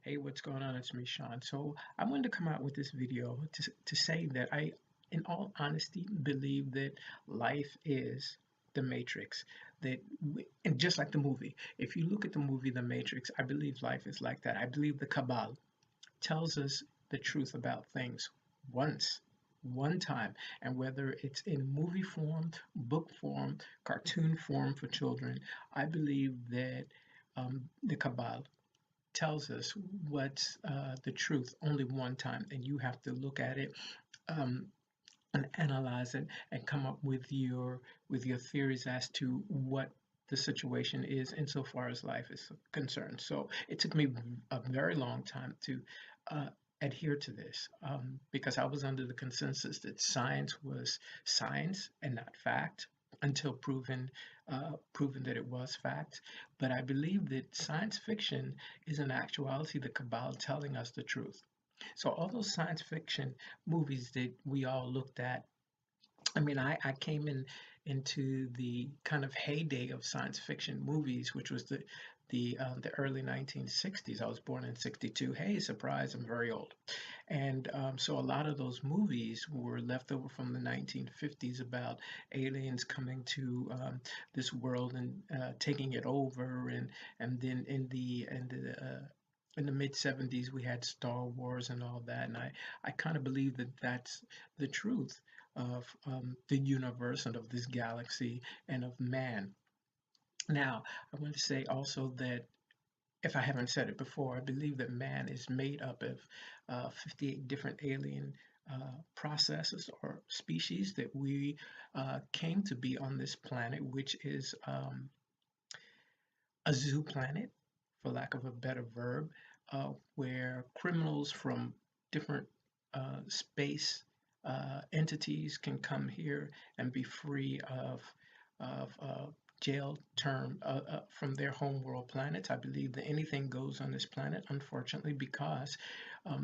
Hey, what's going on? It's me, Shaun. So I wanted to come out with this video to say that I, in all honesty, believe that life is the Matrix. And just like the movie, if you look at the movie The Matrix, I believe life is like that. I believe the Cabal tells us the truth about things once, one time, and whether it's in movie form, book form, cartoon form for children, I believe that the Cabal tells us what's the truth only one time, and you have to look at it um, and analyze it and come up with your theories as to what the situation is insofar as life is concerned. So it took me a very long time to uh, adhere to this because I was under the consensus that science was science and not fact until proven that it was fact. But I believe that science fiction is in actuality the cabal telling us the truth. So all those science fiction movies that we all looked at, I mean, I came into the kind of heyday of science fiction movies, which was the early 1960s. I was born in 62. Hey, surprise, I'm very old. And so a lot of those movies were left over from the 1950s about aliens coming to this world and taking it over, and then in the mid 70s we had Star Wars and all that, and I kind of believe that that's the truth of the universe and of this galaxy and of man. Now, I want to say also that if I haven't said it before, I believe that man is made up of 58 different alien processes or species that we came to be on this planet, which is a zoo planet, for lack of a better verb, where criminals from different space entities can come here and be free of jail term from their homeworld planets. I believe that anything goes on this planet, unfortunately, because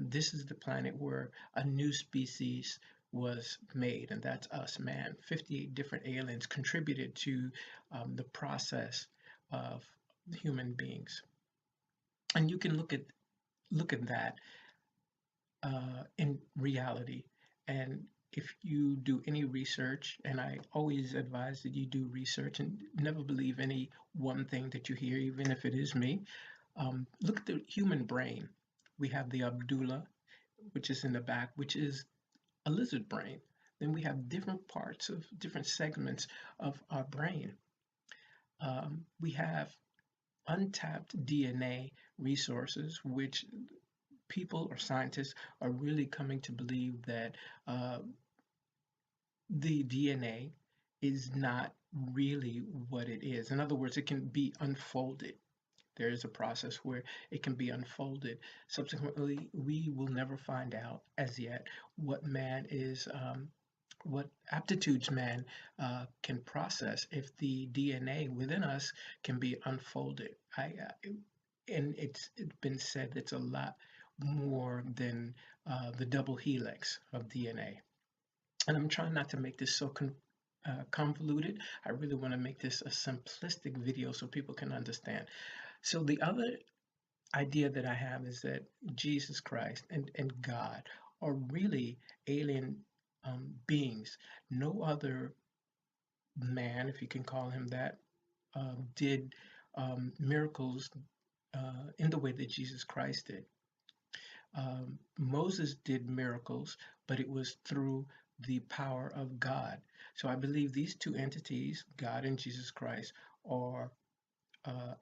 this is the planet where a new species was made, and that's us, man. 58 different aliens contributed to the process of human beings. And you can look at that in reality. And if you do any research, and I always advise that you do research and never believe any one thing that you hear, even if it is me. Look at the human brain. We have the Abdullah, which is in the back, which is a lizard brain. Then we have different parts of different segments of our brain. We have untapped DNA resources, which people or scientists are really coming to believe that uh, the DNA is not really what it is. In other words, it can be unfolded. There is a process where it can be unfolded. Subsequently, we will never find out as yet what man is, what aptitudes man can process if the DNA within us can be unfolded. And it's been said it's a lot more than the double helix of DNA. And I'm trying not to make this so convoluted. I really want to make this a simplistic video so people can understand. So the other idea that I have is that Jesus Christ and God are really alien beings. No other man, if you can call him that, did miracles in the way that Jesus Christ did. Moses did miracles, but it was through the power of God. So I believe these two entities, God and Jesus Christ, are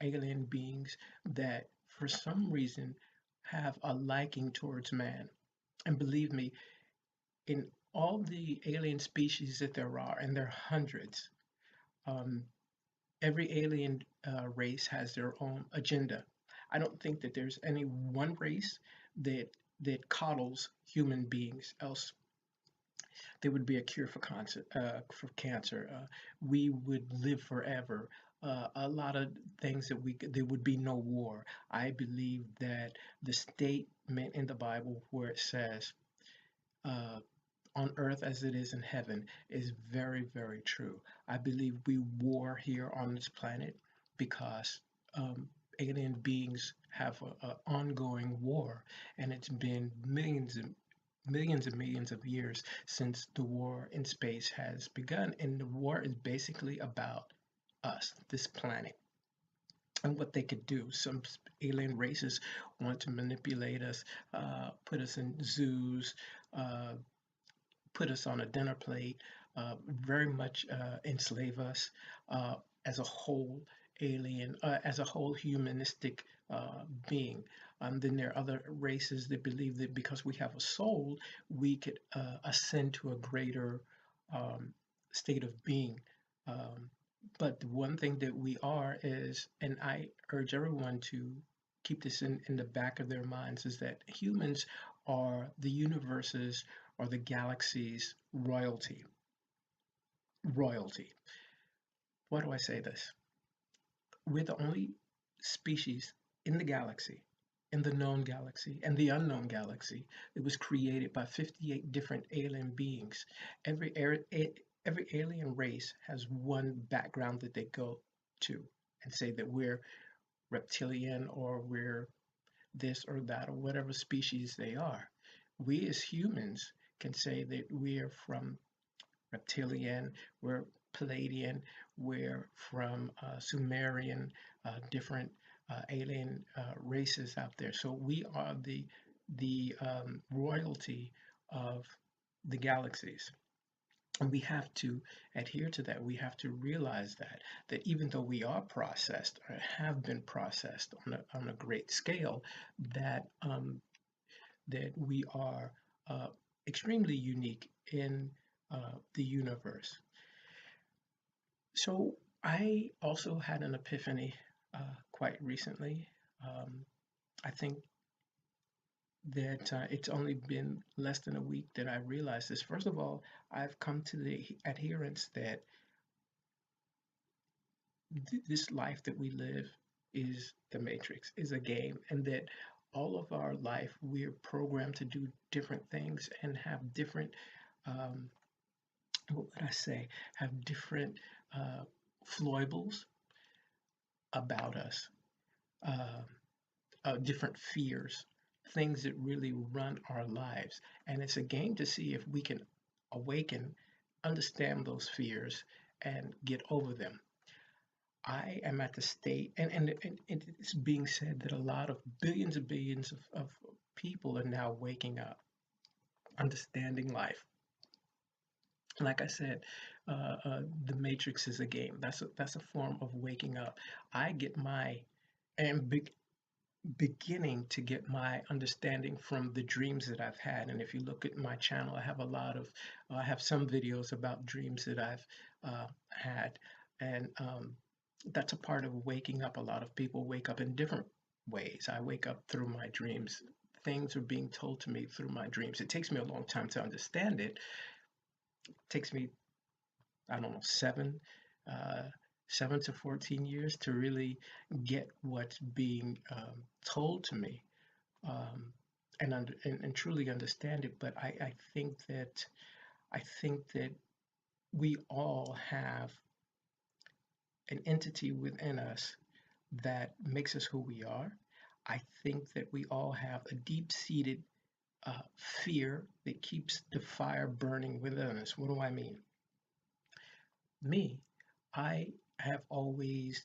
alien beings that for some reason have a liking towards man. And believe me, in all the alien species that there are, and there are hundreds, um, every alien race has their own agenda. I don't think that there's any one race that coddles human beings, else there would be a cure for cancer. We would live forever. A lot of things that there would be no war. I believe that the statement in the Bible where it says, uh, on earth as it is in heaven is very, very true. I believe we war here on this planet because alien beings have a ongoing war, and it's been millions of years since the war in space has begun. And the war is basically about us, this planet, and what they could do. Some alien races want to manipulate us, put us in zoos, uh, put us on a dinner plate, very much enslave us uh, as a whole as a whole humanistic being. Then there are other races that believe that because we have a soul, we could ascend to a greater um, state of being. Um, but the one thing that we are is, and I urge everyone to keep this in the back of their minds, is that humans are the universe's or the galaxy's royalty. Royalty. Why do I say this? We're the only species in the galaxy, in the known galaxy, and the unknown galaxy that was created by 58 different alien beings. Every alien race has one background that they go to and say that we're reptilian or we're this or that or whatever species they are. We as humans can say that we're from reptilian, we're Palladian, we're from Sumerian, different alien races out there. So we are the royalty of the galaxies. And we have to adhere to that. We have to realize that even though we are processed or have been processed on a great scale, that that we are uh, extremely unique in the universe. So I also had an epiphany quite recently. Um, I think that it's only been less than a week that I realized this. First of all, I've come to the adherence that this life that we live is the matrix, is a game, and that all of our life we're programmed to do different things and have different um, what would I say, have different uh, foibles about us, uh, different fears, things that really run our lives. And it's a game to see if we can awaken, understand those fears, and get over them. I am at the state, and it's being said that a lot of billions of people are now waking up, understanding life. Like I said, the Matrix is a game. That's a form of waking up. I get my and beginning to get my understanding from the dreams that I've had. And if you look at my channel, I have some videos about dreams that I've had, and that's a part of waking up. A lot of people wake up in different ways. I wake up through my dreams. Things are being told to me through my dreams. It takes me a long time to understand it. It takes me, I don't know, uh, 7 to 14 years to really get what's being told to me, um, and truly understand it. But I think that we all have an entity within us that makes us who we are. I think that we all have a deep-seated fear that keeps the fire burning within us. What do I mean? Me, I have always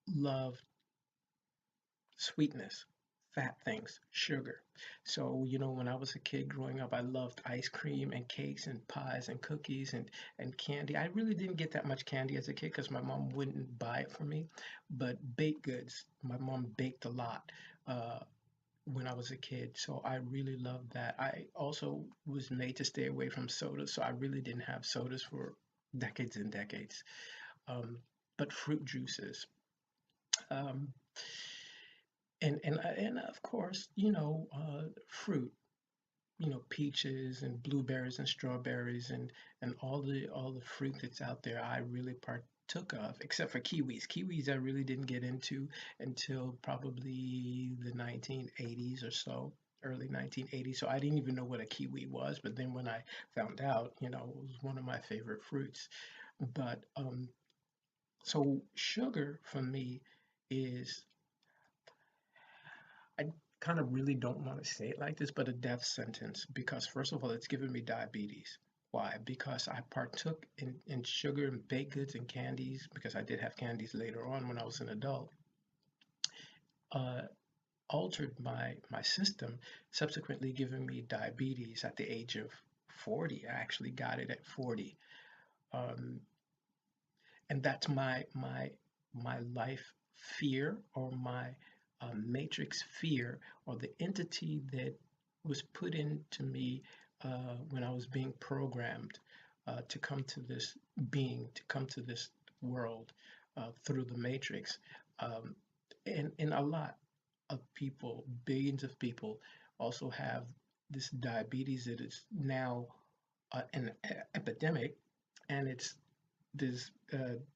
loved sweetness, fat things, sugar. So, when I was a kid growing up, I loved ice cream and cakes and pies and cookies and candy. I really didn't get that much candy as a kid because my mom wouldn't buy it for me. But baked goods, my mom baked a lot. When I was a kid, so I really loved that. I also was made to stay away from sodas, so I really didn't have sodas for decades and decades. Um, but fruit juices, um, and of course, fruit, peaches and blueberries and strawberries and all the fruit that's out there. I really partook of, except for kiwis. Kiwis I really didn't get into until probably the 1980s or so. Early 1980s, so I didn't even know what a kiwi was. But then when I found out, it was one of my favorite fruits. But so sugar for me is kind of really don't want to say it like this, but a death sentence because first of all, it's given me diabetes. Why? Because I partook in sugar and baked goods and candies because I did have candies later on when I was an adult. Uh, Altered my system, subsequently giving me diabetes at the age of 40. I actually got it at 40. Um, and that's my life fear or my matrix fear or the entity that was put into me when I was being programmed to come to this being, to come to this world through the matrix. Um, and a lot of people, billions of people, also have this diabetes that is now an epidemic, and it's there's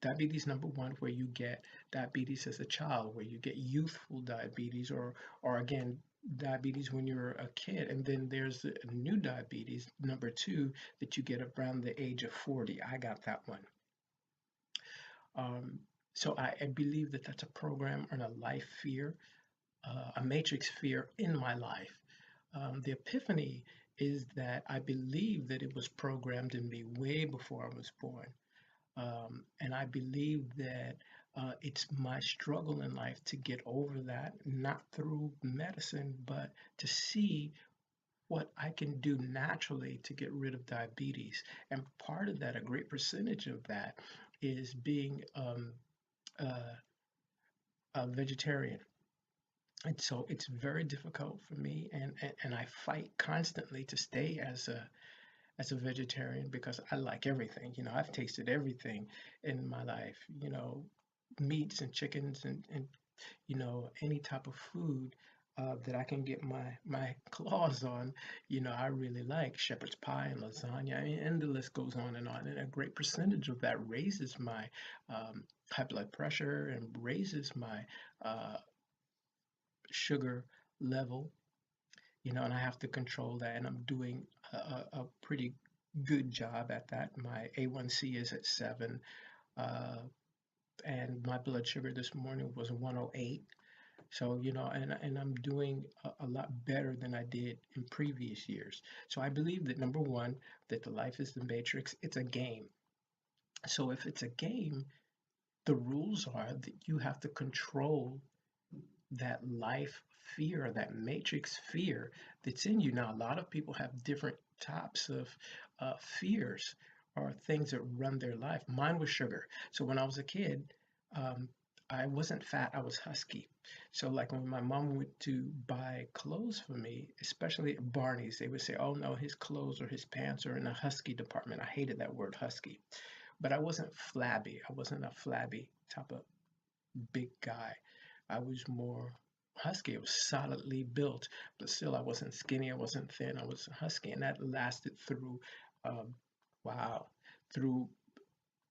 diabetes number one, where you get diabetes as a child, where you get youthful diabetes, or again, diabetes when you're a kid. And then there's a new diabetes, number two, that you get around the age of 40. I got that one. Um, so I believe that that's a program and a life fear, a matrix fear in my life. The epiphany is that I believe that it was programmed in me way before I was born. And I believe that it's my struggle in life to get over that, not through medicine, but to see what I can do naturally to get rid of diabetes. And part of that, a great percentage of that, is being uh, a vegetarian. And so it's very difficult for me, and I fight constantly to stay as a vegetarian because I like everything. You know, I've tasted everything in my life, you know, meats and chickens and you know, any type of food that I can get my claws on, you know, I really like shepherd's pie and lasagna, and the list goes on and on. And a great percentage of that raises my high blood pressure and raises my uh, sugar level, you know, and I have to control that, and I'm doing a pretty good job at that. My A1C is at 7, uh, and my blood sugar this morning was 108. So, you know, and I'm doing a lot better than I did in previous years. So I believe that number one, that the life is the matrix, it's a game. So if it's a game, the rules are that you have to control that life fear, that matrix fear that's in you. Now, a lot of people have different types of fears or things that run their life. Mine was sugar. So when I was a kid, um, I wasn't fat, I was husky. So, like when my mom went to buy clothes for me, especially at Barney's, they would say, "Oh no, his clothes or his pants are in the husky department." I hated that word husky, but I wasn't flabby. I wasn't a flabby type of big guy. I was more husky. I was solidly built, but still I wasn't skinny. I wasn't thin. I was husky, and that lasted through, um, wow, through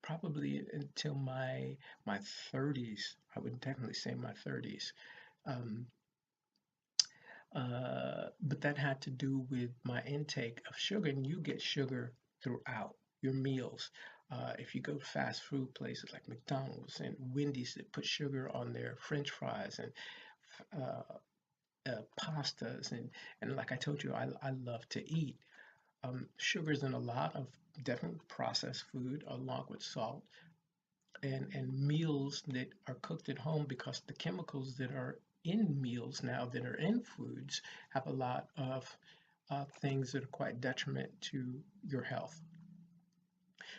probably until my 30s. I would definitely say my 30s. Um, but that had to do with my intake of sugar, and you get sugar throughout your meals. If you go to fast food places like McDonald's and Wendy's that put sugar on their French fries and pastas, and like I told you, I love to eat. Sugar's in a lot of different processed food along with salt and meals that are cooked at home because the chemicals that are in meals now that are in foods have a lot of things that are quite detriment to your health.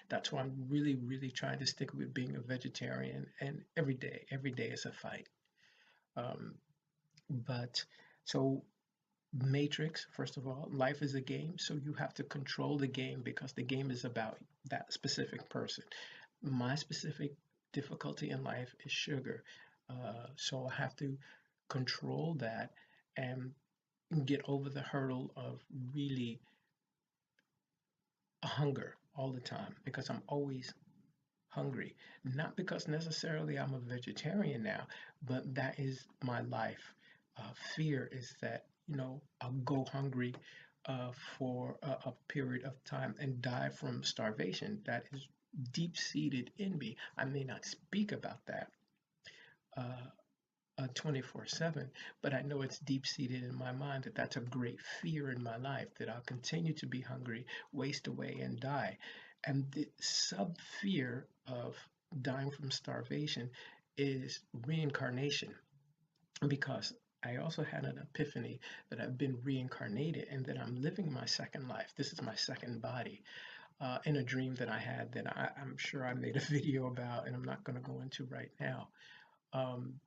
That's why I'm really, really trying to stick with being a vegetarian, and every day is a fight. Um, but so Matrix, first of all, life is a game, so you have to control the game because the game is about that specific person. My specific difficulty in life is sugar. So I have to control that and get over the hurdle of really hunger all the time because I'm always hungry. Not because necessarily I'm a vegetarian now, but that is my life. Fear is that, you know, I'll go hungry for a period of time and die from starvation. That is deep seated in me. I may not speak about that, uh, 24/7, but I know it's deep seated in my mind that that's a great fear in my life, that I'll continue to be hungry, waste away, and die. And the sub fear of dying from starvation is reincarnation, because I also had an epiphany that I've been reincarnated and that I'm living my second life. This is my second body, in a dream that I had that I'm sure I made a video about, and I'm not going to go into right now. Um,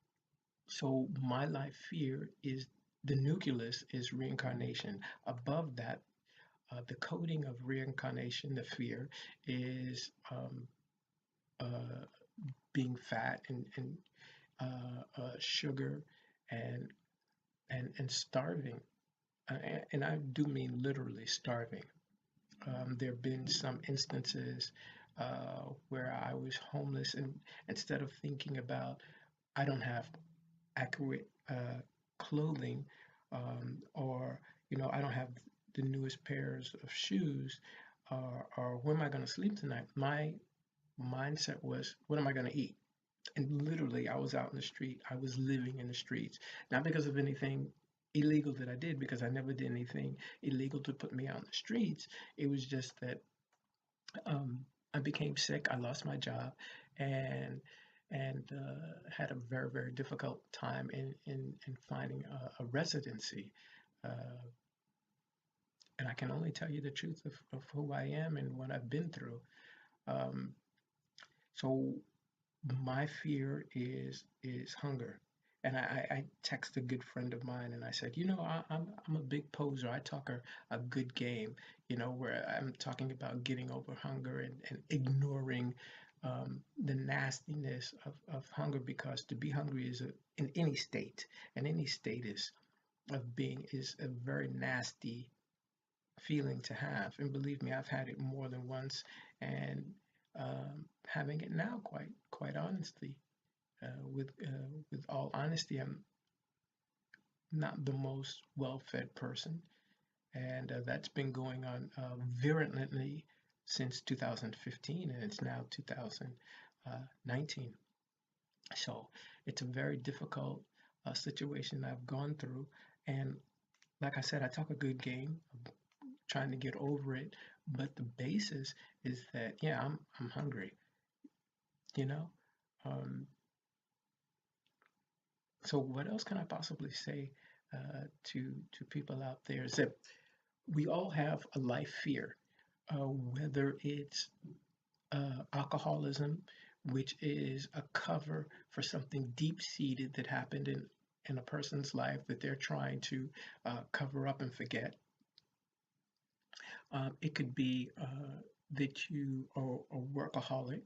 so my life fear is the nucleus is reincarnation. Above that, the coding of reincarnation, the fear, is uh, being fat and sugar and and starving. And I do mean literally starving. There have been some instances where I was homeless, and instead of thinking about I don't have accurate clothing, or I don't have the newest pairs of shoes, or where am I going to sleep tonight? My mindset was, what am I going to eat? And literally, I was out in the street. I was living in the streets, not because of anything illegal that I did, because I never did anything illegal to put me out in the streets. It was just that um, I became sick. I lost my job, and had a very, very difficult time in finding a residency. Uh, and I can only tell you the truth of who I am and what I've been through. Um, so my fear is hunger. And I text a good friend of mine and I said, I'm a big poser. I talk a good game, where I'm talking about getting over hunger and ignoring the nastiness of hunger, because to be hungry is in any state, and any status of being is a very nasty feeling to have. And believe me, I've had it more than once, and having it now, quite honestly. With all honesty, I'm not the most well-fed person, and that's been going on virulently since 2015, and it's now 2019. So it's a very difficult situation I've gone through, and like I said, I talk a good game, trying to get over it, but the basis is that, yeah, I'm hungry, you know. Um, so what else can I possibly say to people out there is that we all have a life fear, whether it's alcoholism, which is a cover for something deep-seated that happened in a person's life that they're trying to cover up and forget. It could be that you are a workaholic,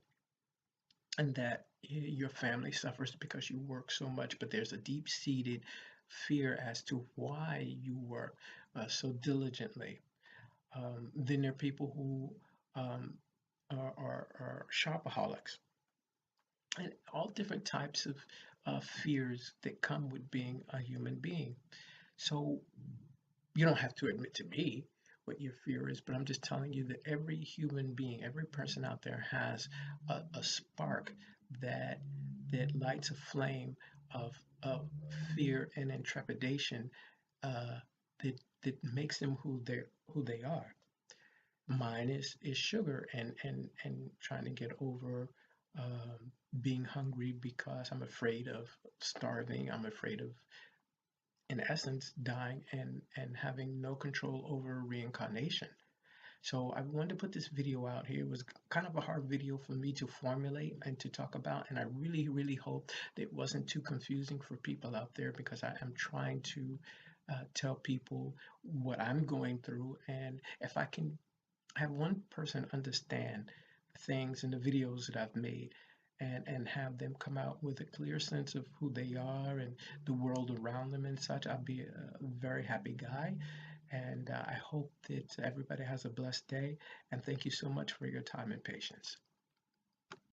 and that your family suffers because you work so much, but there's a deep-seated fear as to why you work so diligently. Then there are people who are shopaholics, and all different types of fears that come with being a human being. So you don't have to admit to me what your fear is, but I'm just telling you that every human being, every person out there has a spark that lights a flame of fear and intrepidation, uh, that makes them who they are. Mine is sugar and trying to get over being hungry because I'm afraid of starving. I'm afraid of, in essence, dying and having no control over reincarnation. So I wanted to put this video out here. It was kind of a hard video for me to formulate and to talk about, and I really, really hope that it wasn't too confusing for people out there, because I am trying to tell people what I'm going through, and if I can have one person understand things in the videos that I've made, and have them come out with a clear sense of who they are and the world around them and such, I'll be a very happy guy. And I hope that everybody has a blessed day. And thank you so much for your time and patience.